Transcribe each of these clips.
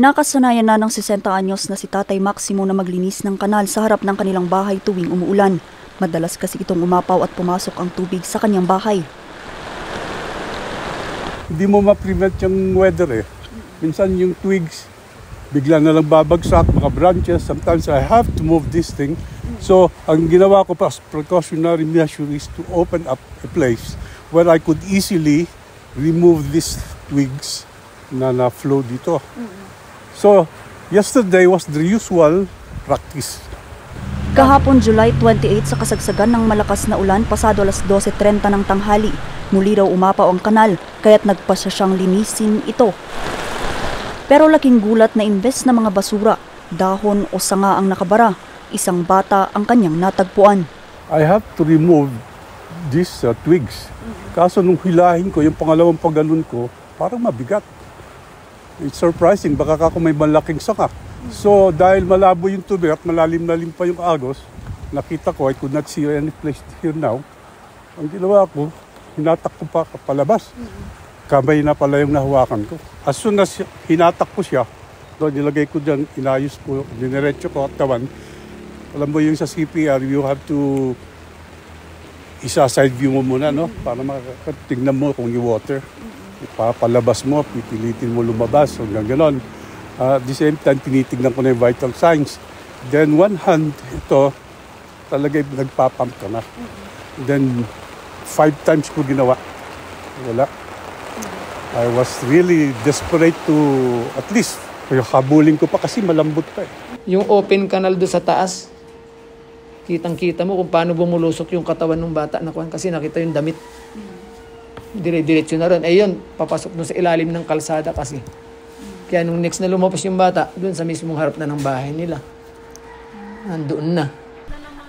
Nakasanayan na ng 60 anyos na si Tatay Maximo na maglinis ng kanal sa harap ng kanilang bahay tuwing umuulan. Madalas kasi itong umapaw at pumasok ang tubig sa kanyang bahay. Hindi mo ma-prevent yung weather eh. Minsan yung twigs, bigla na lang babagsak, mga branches. Sometimes I have to move this thing. So, ang ginawa ko as precautionary measure is to open up a place where I could easily remove these twigs na na-flow dito. So, yesterday was the usual practice. Kahapon July 28 sa kasagsagan ng malakas na ulan pasado alas 12:30 ng tanghali, muli raw umapaw ang kanal kaya't nagpasya siyang linisin ito. Pero laking gulat na imbes na mga basura, dahon o sanga ang nakabara, isang bata ang kanyang natagpuan. I have to remove these twigs. Kaso nung hilahin ko, yung pangalawang paggalon ko, parang mabigat. It's surprising, baka ako may malaking sanga. So dahil malabo yung tubig at malalim-lalim pa yung agos, nakita ko, I could not see any place here now. Ang ginawa ko, hinatak ko pa palabas. Kamay na pala yung nahawakan ko. As soon as hinatak ko siya, nilagay ko dyan, inayos ko, diniretso ko at tawan. Alam mo yung sa CPR, you have to isa-side view mo muna, no? Para makatingnan mo kung yung water. Ipapalabas mo, pipilitin mo lumabas, hanggang ganon. At the same time, tinitignan ko na yung vital signs. Then one hand, ito, talaga nagpapump ka na. Then 5 times ko ginawa. Wala. I was really desperate to at least habulin ko pa kasi malambot pa eh. Yung open canal doon sa taas, kitang-kita mo kung paano bumulusok yung katawan ng bata na kuwan kasi nakita yung damit. Dire-diretso na ron. Eh yun, papasok doon sa ilalim ng kalsada kasi. Kaya nung next na lumabas yung bata, doon sa mismong harap na ng bahay nila. Nandoon na.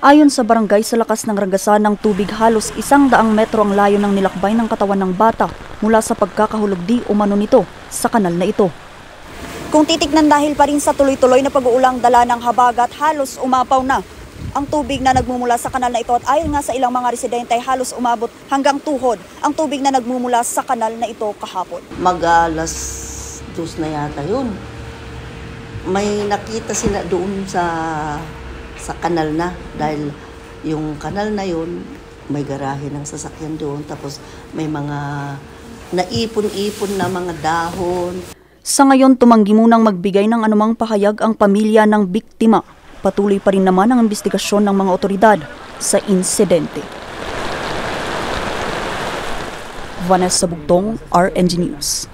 Ayon sa barangay, sa lakas ng ragasan ng tubig, halos 100 metro ang layo ng nilakbay ng katawan ng bata mula sa pagkakahulog di umano nito sa kanal na ito. Kung titignan dahil pa rin sa tuloy-tuloy na pag-uulang dala ng habagat, halos umapaw na ang tubig na nagmumula sa kanal na ito at ayon nga sa ilang mga residente ay halos umabot hanggang tuhod ang tubig na nagmumula sa kanal na ito kahapon. Mag-alas 2 na yata yun. May nakita sila doon sa kanal na dahil yung kanal na yun may garahe ng sasakyan doon tapos may mga naipon-ipon na mga dahon. Sa ngayon, tumanggi munang magbigay ng anumang pahayag ang pamilya ng biktima. Patuloy pa rin naman ang investigasyon ng mga otoridad sa insidente. Vanessa Bugtong, RNG News.